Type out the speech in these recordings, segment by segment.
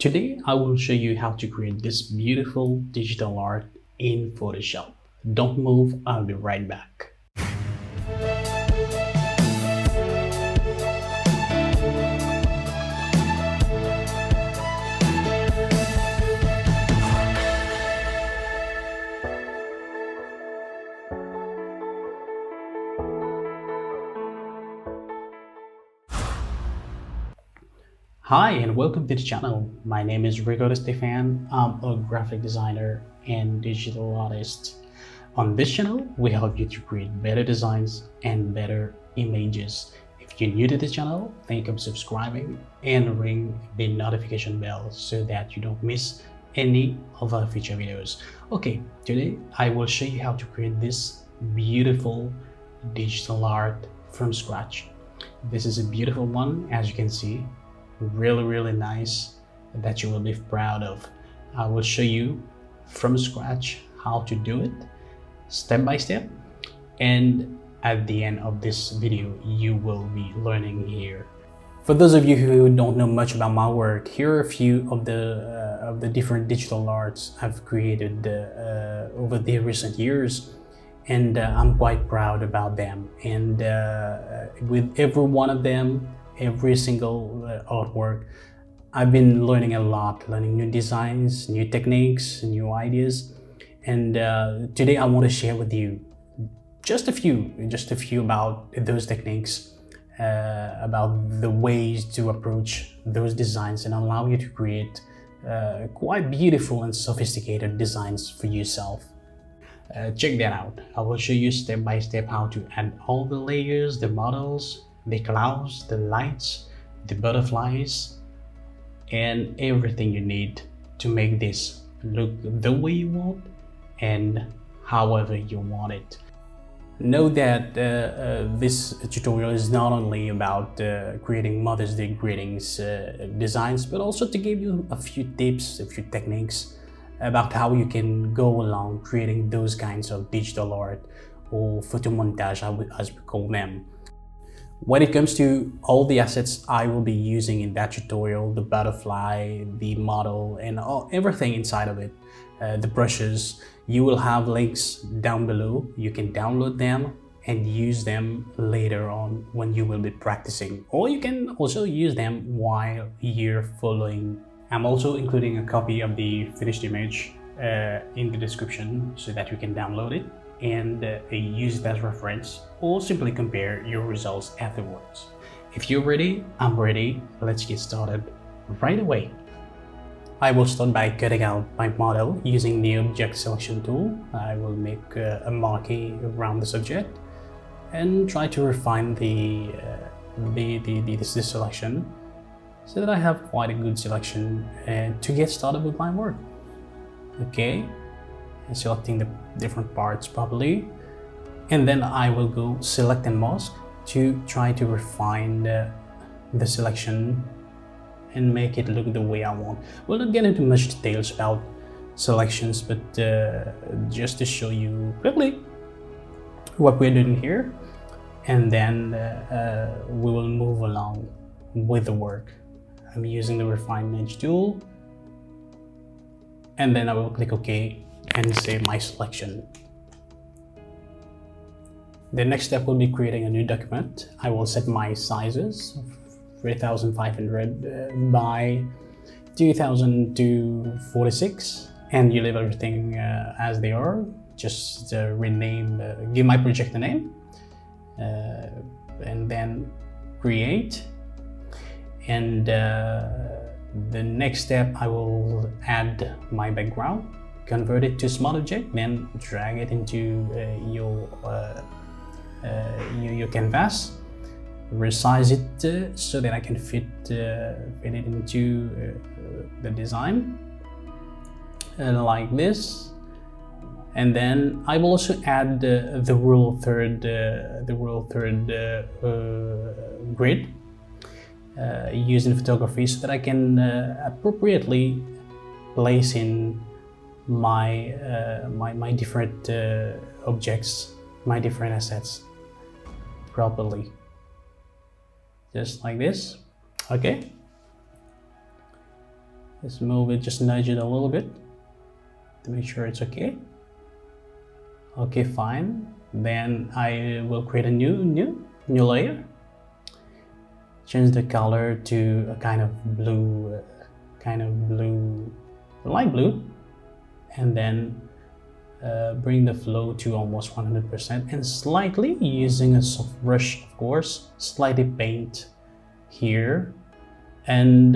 Today I will show you how to create this beautiful digital art in Photoshop. Don't move, I'll be right back. Hi and welcome to the channel. My name is Rico Stefan. I'm a graphic designer and digital artist. On this channel, we help you to create better designs and better images. If you're new to this channel, think of subscribing and ring the notification bell so that you don't miss any of our future videos. Okay, today I will show you how to create this beautiful digital art from scratch. This is a beautiful one, as you can see. Really nice, that you will be proud of. I will show you from scratch how to do it step by step, and at the end of this video you will be learning here. For those of you who don't know much about my work, here are a few of the different digital arts I've created over the recent years, and I'm quite proud about them. And with every one of them, every single artwork, I've been learning a lot, learning new designs, new techniques, new ideas. And today I want to share with you just a few about those techniques, about the ways to approach those designs and allow you to create quite beautiful and sophisticated designs for yourself. Check that out. I will show you step by step how to add all the layers, the models, the clouds, the lights, the butterflies, and everything you need to make this look the way you want and however you want it. Know that this tutorial is not only about creating Mother's Day greetings designs, but also to give you a few tips, a few techniques about how you can go along creating those kinds of digital art, or photo montage as we call them. When it comes to all the assets I will be using in that tutorial, the butterfly, the model, and everything inside of it, the brushes, you will have links down below. You can download them and use them later on when you will be practicing, or you can also use them while you're following. I'm also including a copy of the finished image in the description so that you can download it and use it as reference, or simply compare your results afterwards. If you're ready, I'm ready. Let's get started right away. I will start by cutting out my model using the object selection tool. I will make a marquee around the subject and try to refine the selection so that I have quite a good selection to get started with my work. Okay. And selecting the different parts properly, and then I will go select and mask to try to refine the selection and make it look the way I want. We'll not get into much details about selections, but just to show you quickly what we're doing here, and then we will move along with the work. I'm using the refine edge tool, and then I will click OK and save my selection. The next step will be creating a new document. I will set my sizes 3500 by 2246, and you leave everything as they are. Just rename, give my project a name, and then create. And the next step, I will add my background, convert it to smart object, then drag it into your canvas, resize it so that I can fit it into the design like this. And then I will also add the rule third grid using photography so that I can appropriately place in my my different objects, my different assets properly, just like this. Okay, Let's move it, just nudge it a little bit to make sure it's okay. Okay, fine. Then I will create a new layer. Change the color to a kind of blue, light blue, and then bring the flow to almost 100%, and slightly, using a soft brush, of course, slightly paint here, and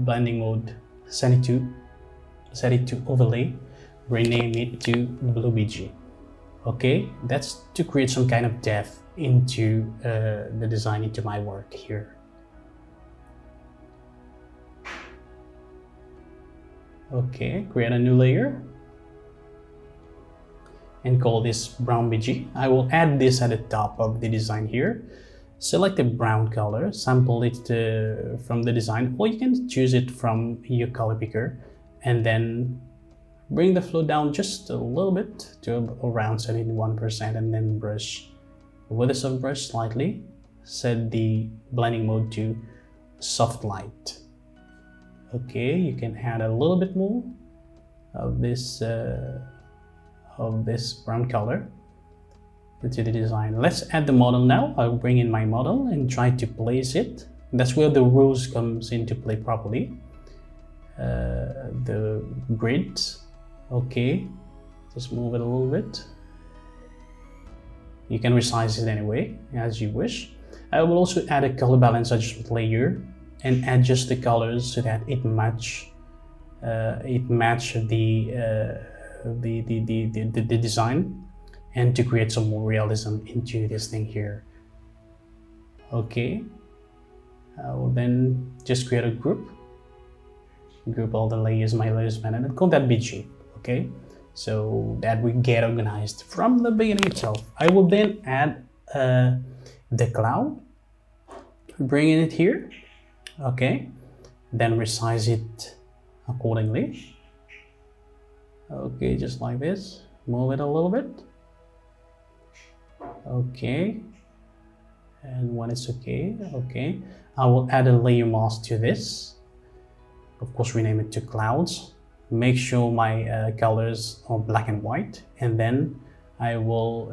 blending mode, set it to overlay, rename it to Blue BG. Okay, that's to create some kind of depth into the design, into my work here. Okay, create a new layer and call this brown BG. I will add this at the top of the design here. Select a brown color, sample it from the design, or you can choose it from your color picker, and then bring the flow down just a little bit to around 71%, and then brush with a soft brush slightly. Set the blending mode to soft light. Okay, you can add a little bit more of this brown color into the design. Let's add the model now. I'll bring in my model and try to place it. That's where the rules comes into play properly. The grid. Okay, just move it a little bit. You can resize it anyway as you wish. I will also add a color balance adjustment layer and adjust the colors so that it match the design, and to create some more realism into this thing here. Okay, I will then just create a group all the layers, my layers panel, and call that BG. Okay, so that we get organized from the beginning itself. I will then add the cloud, bringing it here. Okay, then resize it accordingly. Okay, just like this. Move it a little bit. Okay, and when it's okay, I will add a layer mask to this. Of course, rename it to clouds. Make sure my colors are black and white, and then I will,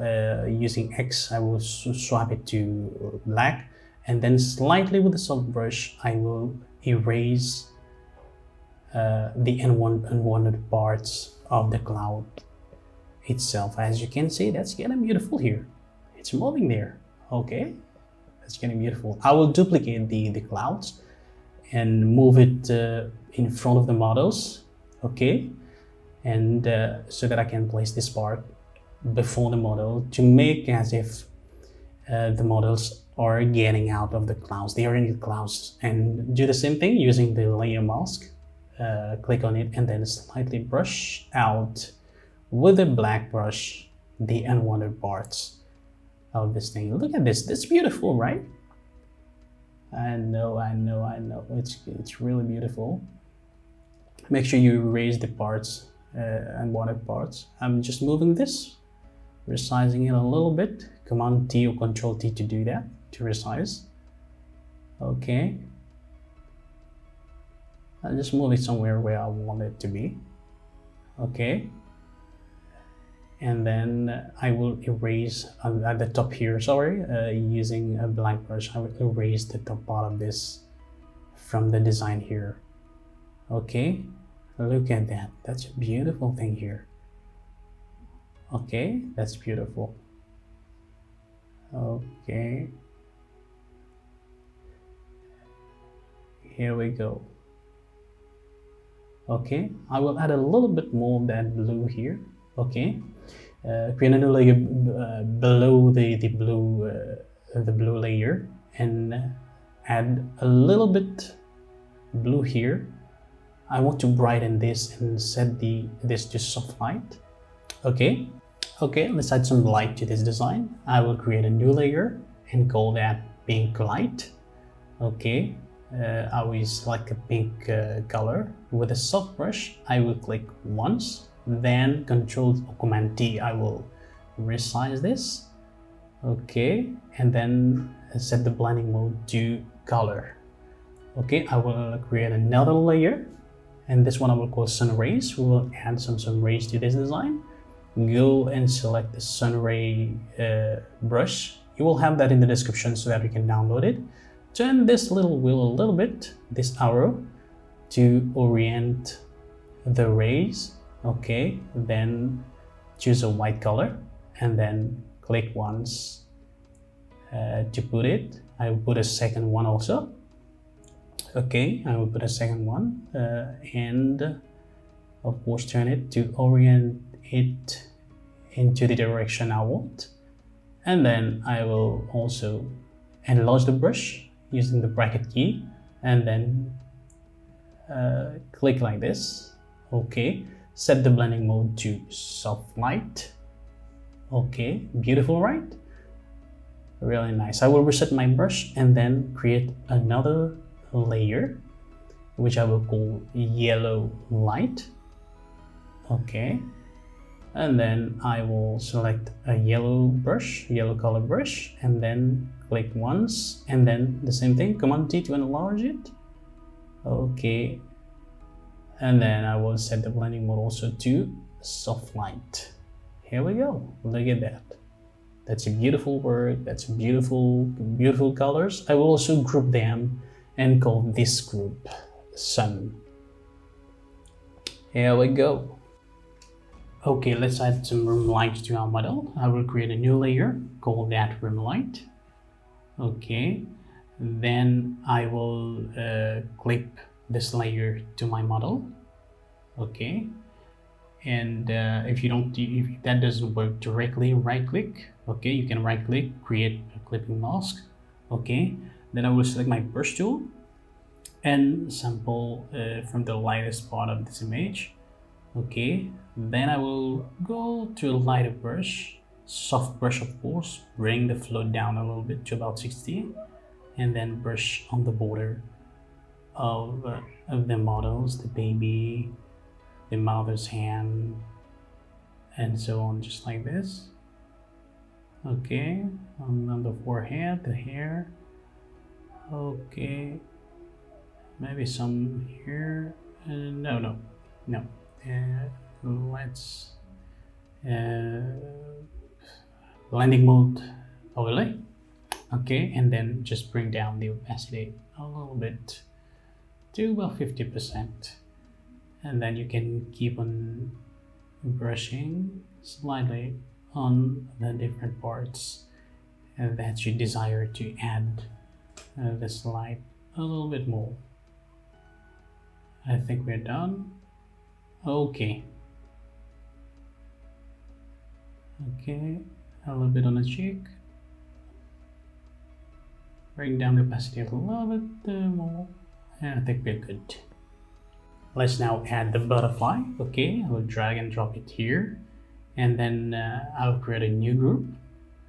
using X, I will swap it to black, and then slightly with a soft brush, I will erase the unwanted parts of the cloud itself. As you can see, that's getting beautiful here. It's moving there. Okay, that's getting beautiful. I will duplicate the clouds and move it in front of the models. Okay, and so that I can place this part before the model to make as if the models are getting out of the clouds. They are in the clouds, and do the same thing using the layer mask. Click on it and then slightly brush out with a black brush the unwanted parts of this thing. Look at this. That's beautiful, right? I know. It's really beautiful. Make sure you erase the parts, unwanted parts. I'm just moving this, resizing it a little bit. Command T or Control T to do that, to resize. Okay. I'll just move it somewhere where I want it to be. Okay. And then I will erase at the top here, using a black brush, I will erase the top part of this from the design here. Okay, look at that. That's a beautiful thing here. Okay, that's beautiful. Okay, here we go. Okay, I will add a little bit more of that blue here. Okay, create another layer below the blue layer, and add a little bit blue here. I want to brighten this and set this to soft light. Okay, let's add some light to this design. I will create a new layer and call that pink light. Okay, I will select a pink color. With a soft brush, I will click once, then Control or Command T, I will resize this. Okay, and then set the blending mode to color. Okay, I will create another layer, and this one I will call sun rays. We will add some sun rays to this design. Go and select the sun ray brush. You will have that in the description so that you can download it. Turn this little wheel a little bit, this arrow, to orient the rays. Okay, then choose a white color and then click once to put it. I will put a second one also. Okay, I will put a second one and of course turn it to orient it into the direction I want. And then I will also enlarge the brush using the bracket key and then click like this. Okay, set the blending mode to soft light. Okay, beautiful, right? Really nice. I will reset my brush and then create another layer which I will call yellow light. Okay, and then I will select a yellow brush, yellow color brush, and then click once and then the same thing, Command T to enlarge it. Okay, and then I will set the blending mode also to soft light. Here we go. Look at that. That's a beautiful work. That's beautiful colors. I will also group them and call this group sun. Here we go. Okay, let's add some room light to our model. I will create a new layer, call that room light. Okay, then I will clip this layer to my model. Okay, and if that doesn't work directly, right click. Okay, you can right click, create a clipping mask. Okay, then I will select my brush tool and sample from the lightest part of this image. Okay, then I will go to a lighter brush, soft brush of course, bring the float down a little bit to about 60, and then brush on the border of the models, the baby, the mother's hand, and so on, just like this. Okay, on the forehead, the hair. Okay, maybe some here. No. Let's blending mode overlay. Okay, and then just bring down the opacity a little bit to about 50%, and then you can keep on brushing slightly on the different parts that you desire to add this light a little bit more. I think we're done. Okay, a little bit on the cheek. Bring down the opacity a little bit more, and I think we're good. Let's now add the butterfly. Okay, I will drag and drop it here, and then I'll create a new group,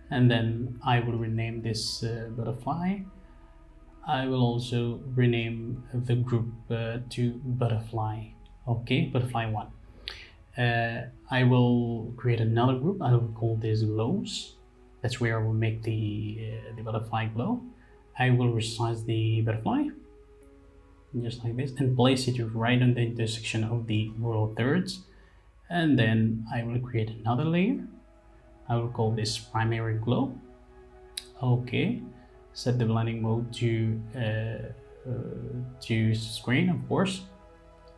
and then I will rename this butterfly. I will also rename the group to butterfly. Okay, butterfly 1. I will create another group. I will call this glows. That's where I will make the butterfly glow. I will resize the butterfly just like this and place it right on the intersection of the row thirds, and then I will create another layer. I will call this primary glow. Okay, set the blending mode to screen, of course.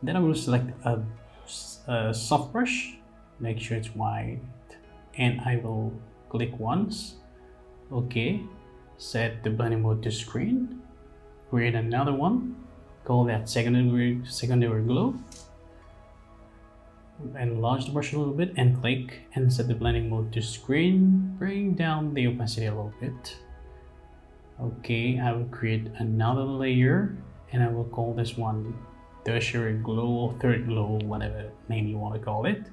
Then I will select a soft brush, make sure it's white, and I will click once. Okay, set the blending mode to screen, create another one, call that secondary glow, enlarge the brush a little bit and click and set the blending mode to screen, bring down the opacity a little bit. Okay, I will create another layer and I will call this one tertiary glow or third glow, whatever name you want to call it.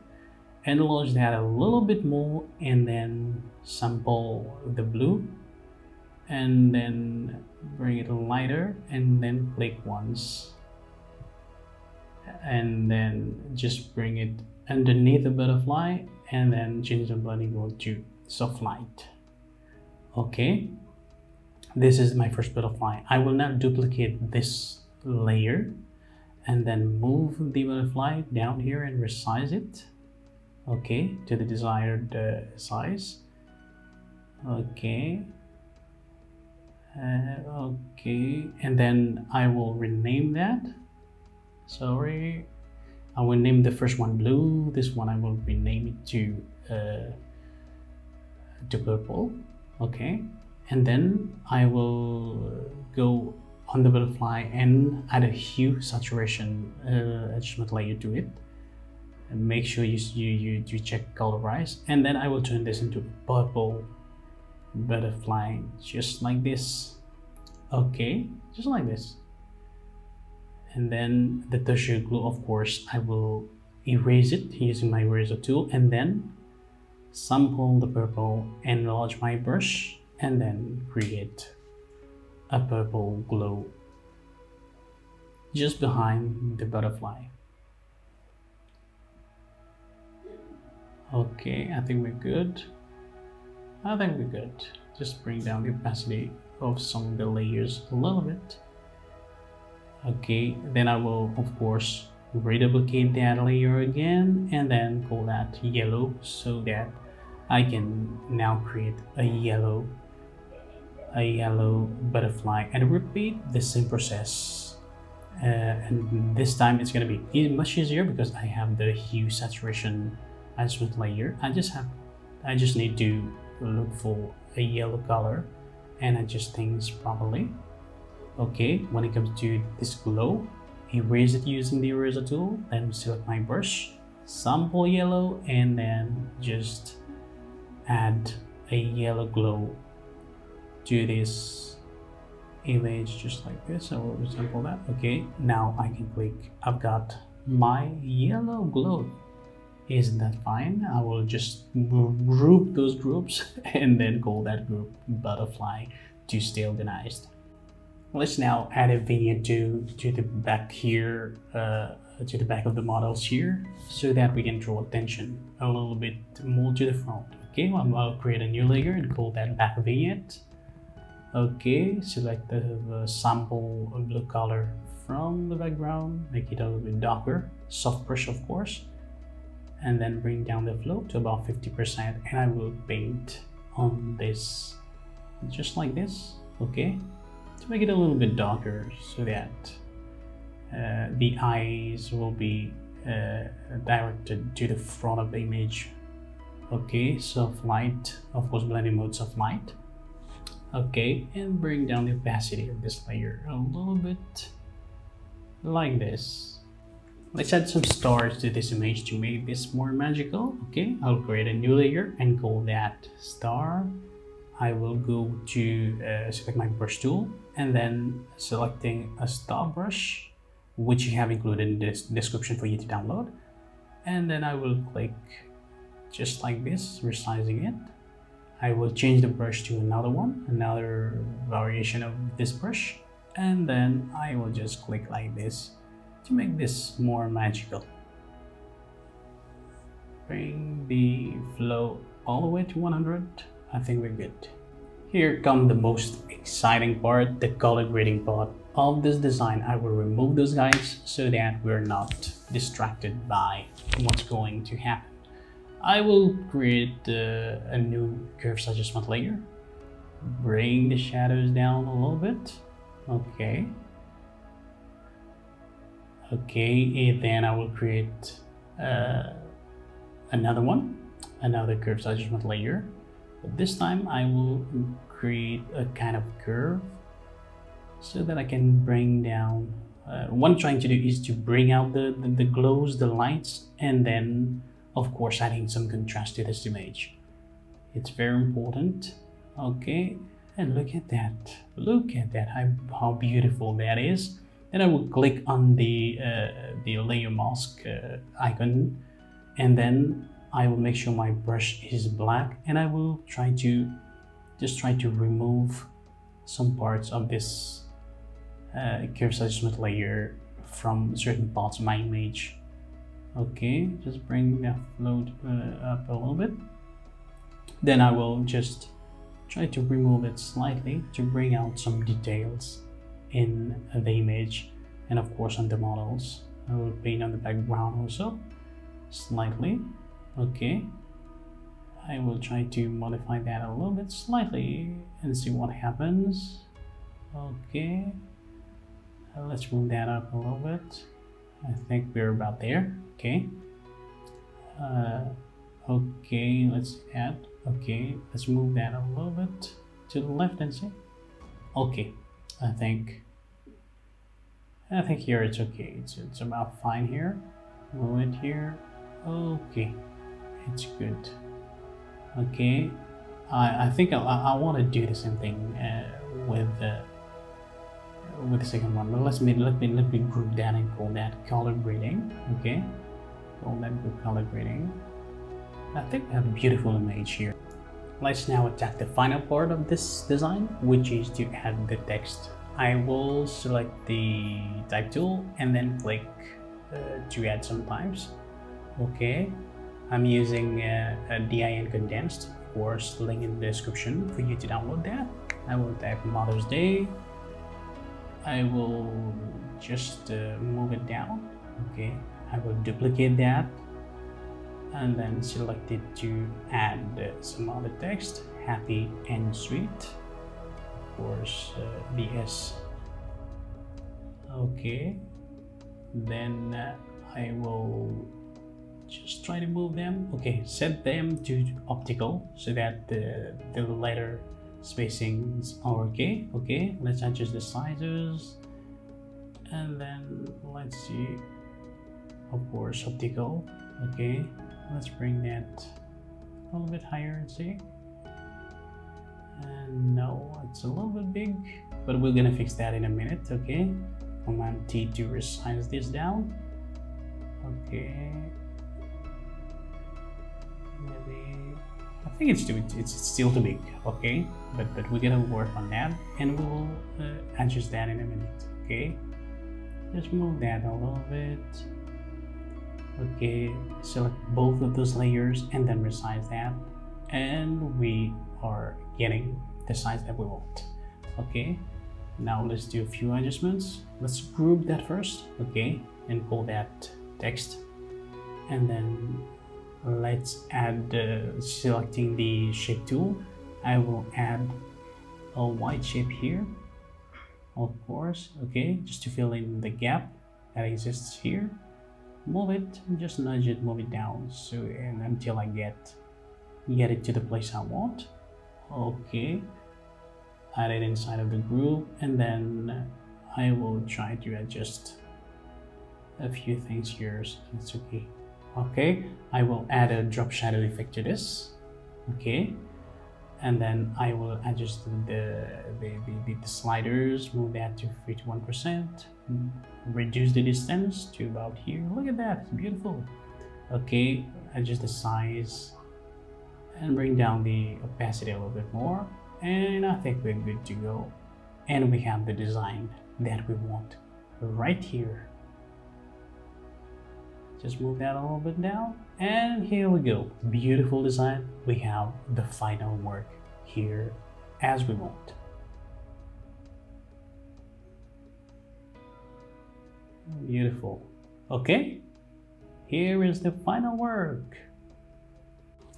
Enlarge that a little bit more and then sample the blue and then bring it lighter and then click once and then just bring it underneath the butterfly and then change the blending mode to soft light. Okay, this is my first butterfly. I will now duplicate this layer, and then move the butterfly down here and resize it, okay, to the desired size. Okay, okay, and then I will rename that. Sorry, I will name the first one blue. This one I will rename it to purple. Okay, and then I will go on the butterfly and add a hue saturation adjustment layer to it, and make sure you check colorize, and then I will turn this into a purple butterfly, just like this. Okay, just like this. And then the tertiary glue, of course, I will erase it using my eraser tool, and then sample the purple, enlarge my brush, and then create a purple glow just behind the butterfly. Okay, I think we're good. I think we're good. Just bring down the opacity of some of the layers a little bit. Okay, then I will, of course, reduplicate that layer again, and then call that yellow, so that I can now create a yellow butterfly, and repeat the same process. And this time it's going to be much easier because I have the hue saturation adjustment layer. I just need to look for a yellow color and adjust things properly. Okay, when it comes to this glow, erase it using the eraser tool, then select my brush, sample yellow, and then just add a yellow glow to this image, just like this. I will sample that. Okay, now I can click, I've got my yellow glow. Isn't that fine? I will just group those groups and then call that group butterfly to stay organized. Let's now add a vignette to the back here, to the back of the models here, so that we can draw attention a little bit more to the front. Okay, I'll create a new layer and call that back vignette. Okay, select the sample blue color from the background, make it a little bit darker, soft brush of course, and then bring down the flow to about 50%, and I will paint on this just like this. Okay, to make it a little bit darker, so that the eyes will be directed to the front of the image. Okay, soft light, of course, blending mode soft light. Okay, and bring down the opacity of this layer a little bit like this. Let's add some stars to this image to make this more magical. Okay, I'll create a new layer and call that star. I will go to select my brush tool, and then selecting a star brush, which you have included in this description for you to download, and then I will click just like this, resizing it. I will change the brush to another variation of this brush, and then I will just click like this to make this more magical. Bring the flow all the way to 100. I think we're good. Here comes the most exciting part, the color grading part of this design. I will remove those guys so that we're not distracted by what's going to happen. I will create a new curves adjustment layer. Bring the shadows down a little bit. Okay. Okay, and then I will create another curves adjustment layer. But this time I will create a kind of curve so that I can bring down. What I'm trying to do is to bring out the glows, the lights, and then of course adding some contrast to this image. It's very important. Okay, and look at that, how beautiful that is. Then I will click on the layer mask icon, and then I will make sure my brush is black, and I will try to remove some parts of this curves adjustment layer from certain parts of my image. Okay, just bring that float up a little bit. Then I will just try to remove it slightly to bring out some details in the image. And of course on the models, I will paint on the background also, slightly. Okay, I will try to modify that a little bit slightly and see what happens. Okay, let's move that up a little bit. I think we're about there. Okay. Okay, let's add. Okay, let's move that a little bit to the left and see. Okay, I think here it's okay. It's about fine here. Move it here. Okay, it's good. Okay, I think I want to do the same thing with the second one. But let me group that and call that color grading. Okay, call that group color grading. I think we have a beautiful image here. Let's now attack the final part of this design, which is to add the text. I will select the type tool and then click to add some types. Okay, I'm using a DIN condensed, of course, link in the description for you to download that. I will type Mother's Day. I will just move it down. Okay, I will duplicate that and then select it to add some other text. Happy and sweet, of course, BS. Okay, then I will just try to move them. Okay, set them to optical so that the letter spacings are okay. Okay, let's adjust the sizes and then let's see, of course, optical. Okay, let's bring that a little bit higher and see. And no, it's a little bit big, but we're gonna fix that in a minute. Okay, Command T to resize this down. Okay, maybe I think it's still too big. Okay, but we're gonna work on that and we will adjust that in a minute. Okay, just move that a little bit. Okay, select both of those layers and then resize that, and we are getting the size that we want. Okay, now let's do a few adjustments. Let's group that first. Okay, and pull that text, and then let's add selecting the shape tool. I will add a white shape here, of course. Okay, just to fill in the gap that exists here. Move it, just nudge it, move it down, so and until I get it to the place I want. Okay, add it inside of the group, and then I will try to adjust a few things here so it's okay. Okay, I will add a drop shadow effect to this. Okay, and then I will adjust the sliders, move that to 51%, reduce the distance to about here. Look at that, it's beautiful. Okay, adjust the size and bring down the opacity a little bit more, and I think we're good to go. And we have the design that we want right here. Just move that a little bit down, and here we go. Beautiful design. We have the final work here as we want. Beautiful. Okay, here is the final work.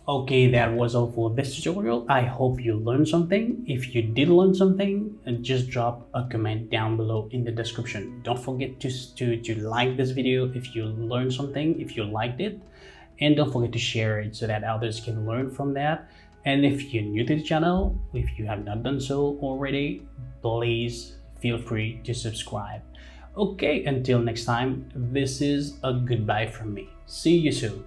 Okay, that was all for this tutorial. I hope you learned something. If you did learn something, just drop a comment down below in the description. Don't forget to like this video if you learned something, if you liked it, and don't forget to share it so that others can learn from that. And if you're new to the channel, if you have not done so already, please feel free to subscribe. Okay, until next time, this is a goodbye from me. See you soon.